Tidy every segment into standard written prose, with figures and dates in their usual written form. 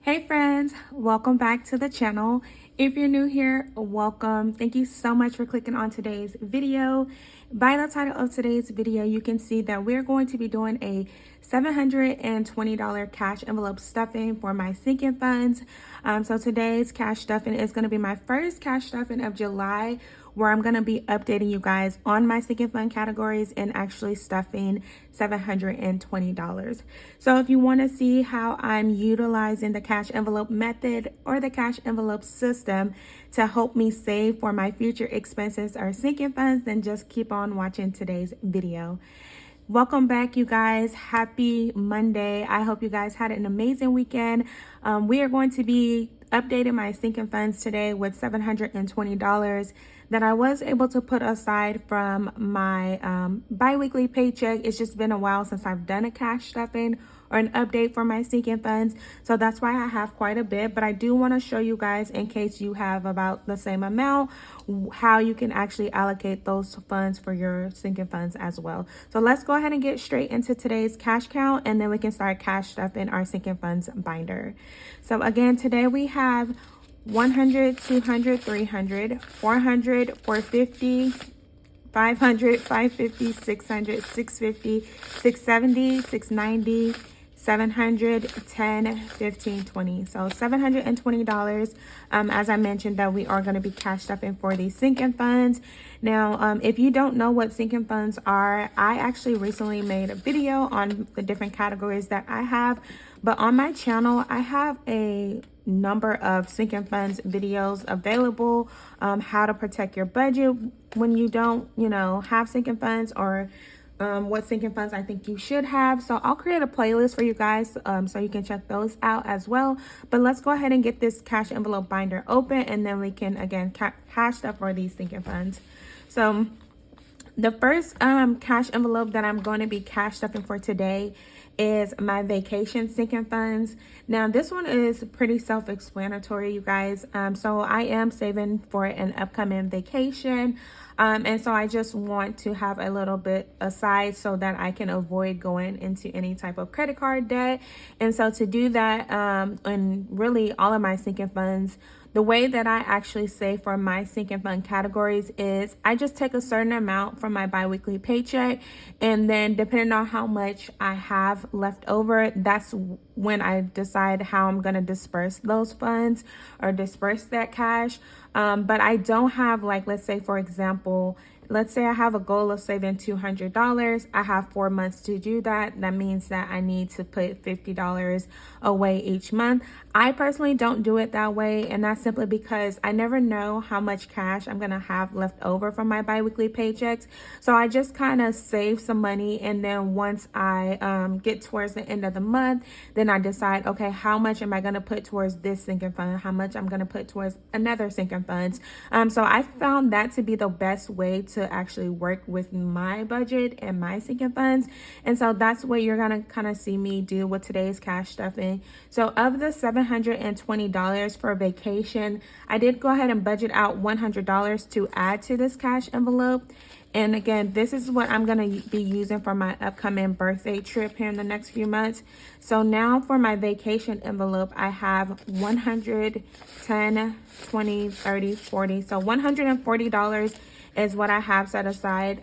Hey friends, welcome back to the channel. If you're new here, welcome. Thank you so much for clicking on today's video. By the title of today's video, you can see that we're going to be doing a $720 cash envelope stuffing for my sinking funds. So today's cash stuffing is going to be my first cash stuffing of July, where I'm going to be updating you guys on my sinking fund categories and actually stuffing $720. So if you want to see how I'm utilizing the cash envelope method or the cash envelope system to help me save for my future expenses or sinking funds, then just keep on watching today's video. Welcome back, you guys. Happy Monday. I hope you guys had an amazing weekend. We are going to be updating my sinking funds today with $720 that I was able to put aside from my bi-weekly paycheck. It's just been a while since I've done a cash stuffing or an update for my sinking funds, so that's why I have quite a bit. But I do want to show you guys, in case you have about the same amount, how you can actually allocate those funds for your sinking funds as well. So let's go ahead and get straight into today's cash count, and then we can start cash stuffing our sinking funds binder. So again, today we have 100, 200, 300, 400, 450, 500, 550, 600, 650, 670, 690, 700, 10, 15, 20. So $720, as I mentioned, that we are going to be cash stuffing for these sinking funds. Now, if you don't know what sinking funds are, I actually recently made a video on the different categories that I have. But on my channel, I have a number of sinking funds videos available, how to protect your budget when you don't, have sinking funds, or what sinking funds I think you should have. So I'll create a playlist for you guys so you can check those out as well. But let's go ahead and get this cash envelope binder open, and then we can again cash stuff for these sinking funds. So the first cash envelope that I'm going to be cash stuffing for today is my vacation sinking funds. Now this one is pretty self-explanatory, you guys. So I am saving for an upcoming vacation. And so I just want to have a little bit aside so that I can avoid going into any type of credit card debt. And so to do that, and really all of my sinking funds, the way that I actually save for my sinking fund categories is I just take a certain amount from my bi-weekly paycheck, and then depending on how much I have left over, that's when I decide how I'm going to disperse those funds or disperse that cash. But I don't have, like, let's say, for example, let's say I have a goal of saving $200. I have 4 months to do that. That means that I need to put $50 away each month. I personally don't do it that way, and that's simply because I never know how much cash I'm going to have left over from my bi-weekly paychecks. So I just kind of save some money, and then once I get towards the end of the month, then I decide, okay, how much am I going to put towards this sinking fund? How much I'm going to put towards another sinking funds? So I found that to be the best way to actually work with my budget and my sinking funds. And so that's what you're going to kind of see me do with today's cash stuffing. So of the $720 for vacation, I did go ahead and budget out $100 to add to this cash envelope. And again, this is what I'm going to be using for my upcoming birthday trip here in the next few months. So now for my vacation envelope, I have 100, 10, 20, 30, 40. So $140 is what I have set aside.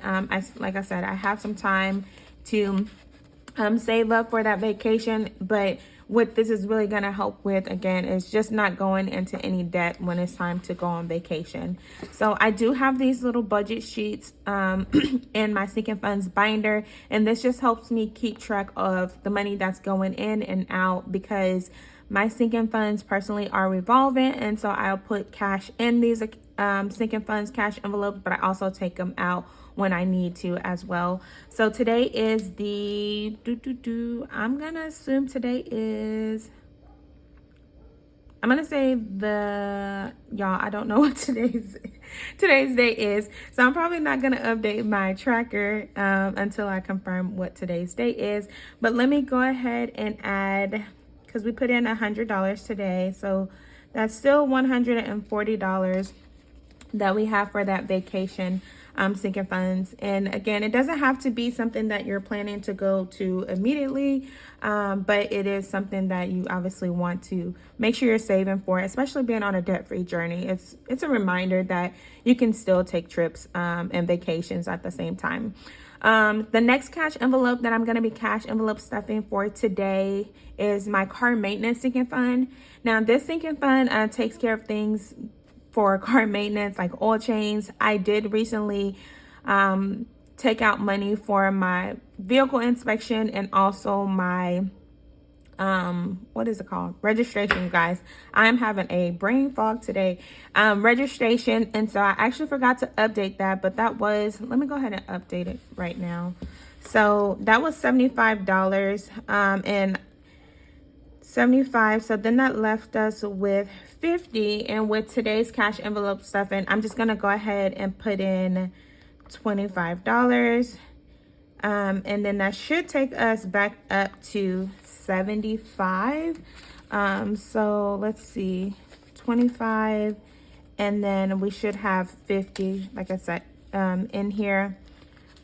Like I said, I have some time to save up for that vacation, but what this is really going to help with, again, is just not going into any debt when it's time to go on vacation. So I do have these little budget sheets in my sinking funds binder, and this just helps me keep track of the money that's going in and out, because my sinking funds personally are revolving, and so I'll put cash in these sinking funds cash envelope, but I also take them out when I need to as well. So today is the I'm gonna assume today is, I'm gonna say y'all, I don't know what today's date is, so I'm probably not gonna update my tracker until I confirm what today's date is. But let me go ahead and add, because we put in $100 today, so that's still $140 that we have for that vacation sinking funds. And again, it doesn't have to be something that you're planning to go to immediately, but it is something that you obviously want to make sure you're saving for, especially being on a debt-free journey. It's a reminder that you can still take trips and vacations at the same time. The next cash envelope that I'm going to be cash envelope stuffing for today is my car maintenance sinking fund. Now, this sinking fund takes care of things for car maintenance like oil change. I did recently take out money for my vehicle inspection and also my what is it called, registration. You guys, I'm having a brain fog today. Registration, and so I actually forgot to update that, but that was, let me go ahead and update it right now. So that was $75 and 75, so then that left us with 50. And with today's cash envelope stuffing, I'm just gonna go ahead and put in $25, and then that should take us back up to 75. So let's see, 25, and then we should have 50, like I said, in here.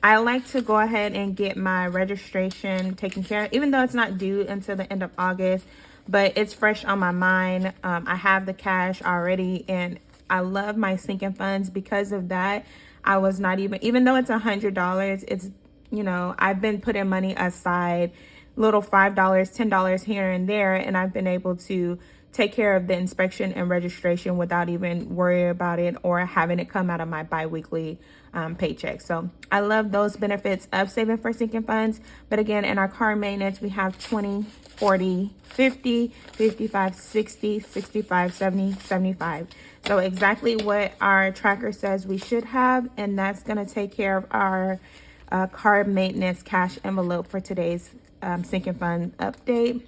I like to go ahead and get my registration taken care of, even though it's not due until the end of August, but it's fresh on my mind. I have the cash already, and I love my sinking funds because of that. I was not even though it's $100, it's, you know, I've been putting money aside, little $5, $10 here and there, and I've been able to take care of the inspection and registration without even worrying about it or having it come out of my bi-weekly paycheck. So I love those benefits of saving for sinking funds. But again, in our car maintenance, we have 20, 40, 50, 55, 60, 65, 70, 75. So exactly what our tracker says we should have, and that's going to take care of our car maintenance cash envelope for today's sinking fund update.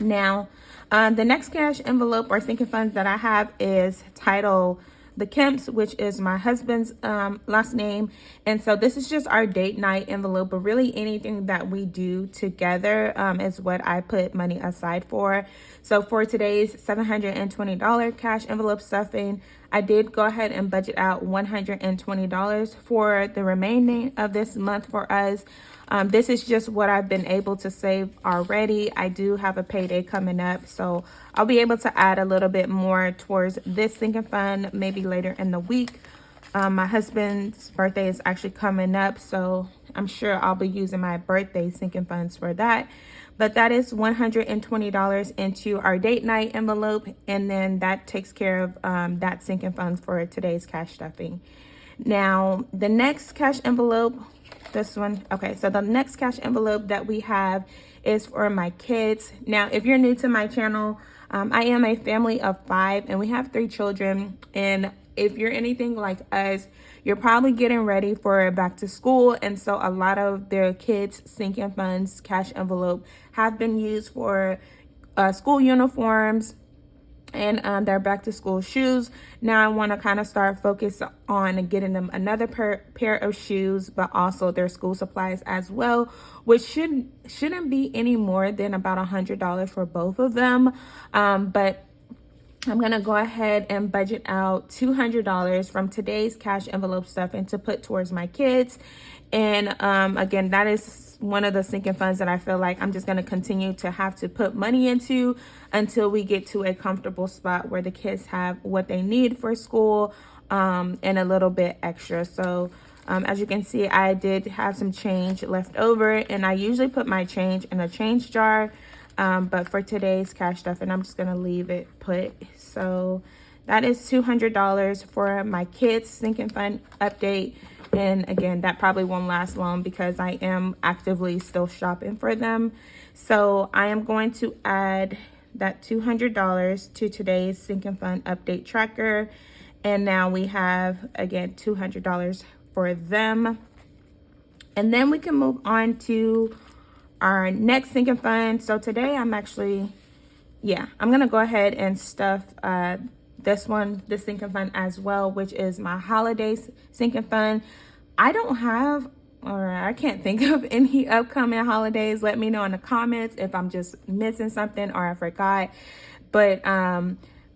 Now, the next cash envelope or sinking funds that I have is titled The Kemps, which is my husband's last name. And so this is just our date night envelope, but really anything that we do together is what I put money aside for. So for today's $720 cash envelope stuffing, I did go ahead and budget out $120 for the remaining of this month for us. This is just what I've been able to save already. I do have a payday coming up, so I'll be able to add a little bit more towards this sinking fund maybe later in the week. My husband's birthday is actually coming up, so I'm sure I'll be using my birthday sinking funds for that. But that is $120 into our date night envelope, and then that takes care of that sinking funds for today's cash stuffing. Now, the next cash envelope, this one, okay, so the next cash envelope that we have is for my kids. Now, if you're new to my channel, I am a family of 5 and we have 3 children. And if you're anything like us, you're probably getting ready for back to school. And so a lot of their kids' sinking funds cash envelope have been used for school uniforms and their back to school shoes. Now I want to kind of start focus on getting them another pair of shoes, but also their school supplies as well, which shouldn't be any more than about $100 for both of them. But I'm going to go ahead and budget out $200 from today's cash envelope stuffing to put towards my kids. And again, that is one of the sinking funds that I feel like I'm just going to continue to have to put money into until we get to a comfortable spot where the kids have what they need for school and a little bit extra. So as you can see, I did have some change left over, and I usually put my change in a change jar. But for today's cash stuff, and I'm just going to leave it put. So that is $200 for my kids sinking fund update. And again, that probably won't last long because I am actively still shopping for them. So I am going to add that $200 to today's sinking fund update tracker. And now we have, again, $200 for them. And then we can move on to our next sinking fund. So today I'm actually, I'm going to go ahead and stuff this sinking fund as well, which is my holidays sinking fund. I don't have, or I can't think of any upcoming holidays. Let me know in the comments if I'm just missing something or I forgot. But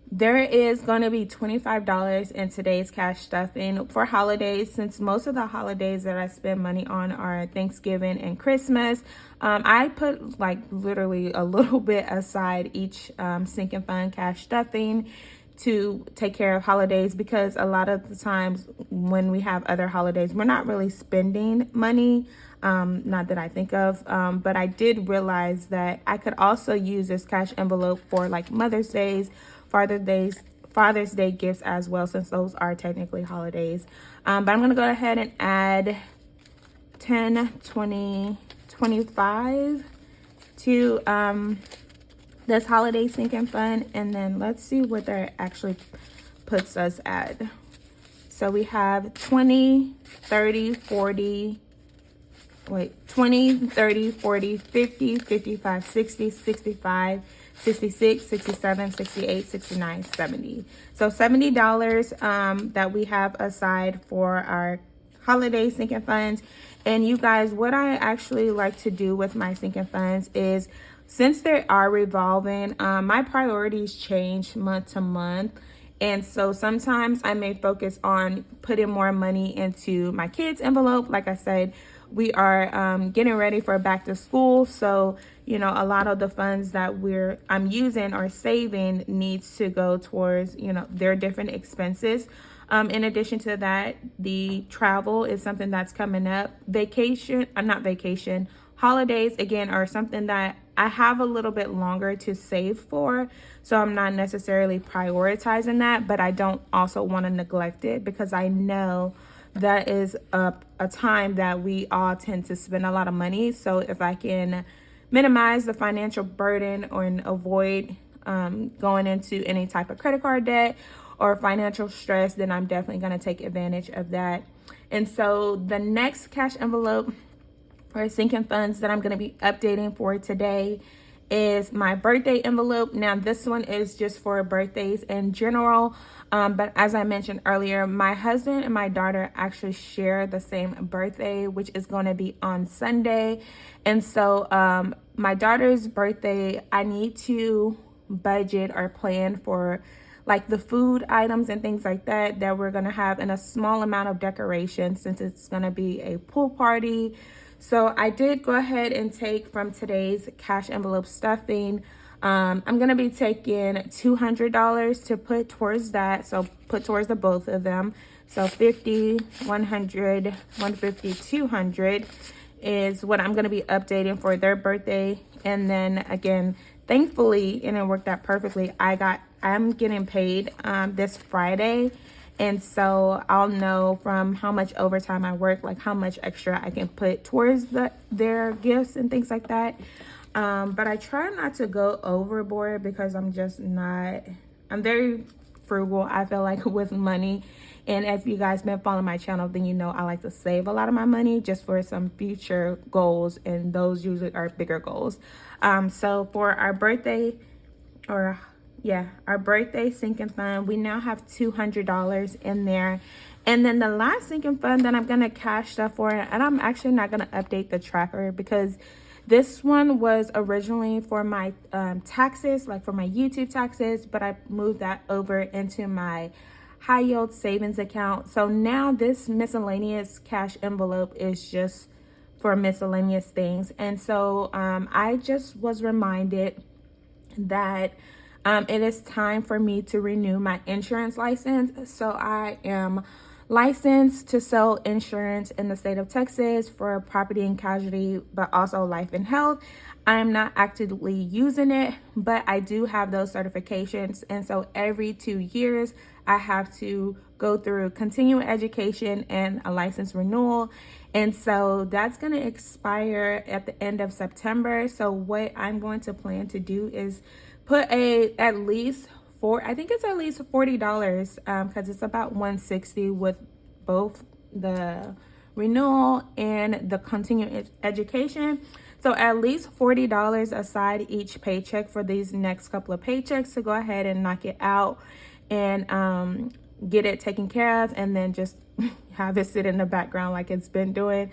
There is going to be $25 in today's cash stuffing for holidays, since most of the holidays that I spend money on are Thanksgiving and Christmas. I put like literally a little bit aside each sinking fund cash stuffing to take care of holidays, because a lot of the times when we have other holidays, we're not really spending money. Not that I think of, but I did realize that I could also use this cash envelope for like Mother's Days, Father's Day gifts as well, since those are technically holidays. But I'm going to go ahead and add 10, 20, 25 to this holiday sinking fund. And then let's see what that actually puts us at. So we have 20, 30, 40, 20, 30, 40, 50, 55, 60, 65, 66, 67, 68, 69, 70. So $70 that we have aside for our holiday sinking funds. And you guys, what I actually like to do with my sinking funds is, since they are revolving, my priorities change month to month. And so sometimes I may focus on putting more money into my kids' envelope. Like I said, we are getting ready for back to school. So, you know, a lot of the funds that I'm using or saving needs to go towards, you know, their different expenses. In addition to that, the travel is something that's coming up. Holidays, again, are something that I have a little bit longer to save for. So I'm not necessarily prioritizing that, but I don't also want to neglect it, because I know that is a time that we all tend to spend a lot of money. So if I can minimize the financial burden and avoid going into any type of credit card debt or financial stress, then I'm definitely going to take advantage of that. And so the next cash envelope or sinking funds that I'm going to be updating for today is my birthday envelope. Now this one is just for birthdays in general, but as I mentioned earlier, my husband and my daughter actually share the same birthday, which is going to be on Sunday. And so my daughter's birthday, I need to budget or plan for like the food items and things like that we're going to have, in a small amount of decoration, since it's going to be a pool party. So I did go ahead and take from today's cash envelope stuffing. I'm going to be taking $200 to put towards that. So put towards the both of them. So 50, 100, 150, 200 is what I'm going to be updating for their birthday. And then again, thankfully, and it worked out perfectly, I'm getting paid this Friday. And so I'll know from how much overtime I work, like how much extra I can put towards their gifts and things like that. But I try not to go overboard, because I'm very frugal, I feel like, with money. And if you guys been following my channel, then you know I like to save a lot of my money just for some future goals, and those usually are bigger goals. So for our birthday, our birthday sinking fund, we now have $200 in there. And then the last sinking fund that I'm going to cash stuff for, and I'm actually not going to update the tracker, because this one was originally for my taxes, like for my YouTube taxes, but I moved that over into my high yield savings account. So now this miscellaneous cash envelope is just for miscellaneous things. And so I just was reminded that it is time for me to renew my insurance license. So I am licensed to sell insurance in the state of Texas for property and casualty, but also life and health. I'm not actively using it, but I do have those certifications. And so every 2 years, I have to go through continuing education and a license renewal. And so that's going to expire at the end of September. So what I'm going to plan to do is put at least $40, because it's about $160 with both the renewal and the continuing education. So at least $40 aside each paycheck for these next couple of paychecks to go ahead and knock it out and get it taken care of, and then just have it sit in the background like it's been doing.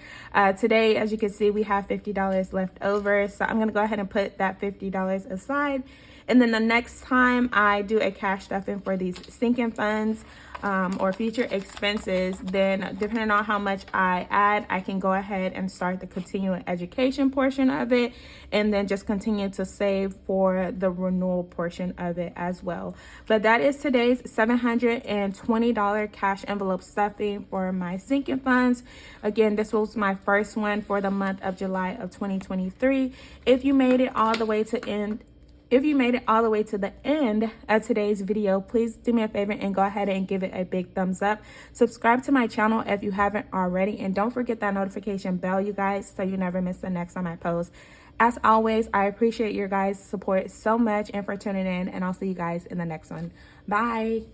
Today, as you can see, we have $50 left over. So I'm going to go ahead and put that $50 aside. And then the next time I do a cash stuffing for these sinking funds or future expenses, then depending on how much I add, I can go ahead and start the continuing education portion of it, and then just continue to save for the renewal portion of it as well. But that is today's $720 cash envelope stuffing for my sinking funds. Again, this was my first one for the month of July of 2023. If you made it all the way to the end of today's video, please do me a favor and go ahead and give it a big thumbs up. Subscribe to my channel if you haven't already, and don't forget that notification bell, you guys, so you never miss the next time I post. As always, I appreciate your guys' support so much and for tuning in, and I'll see you guys in the next one. Bye.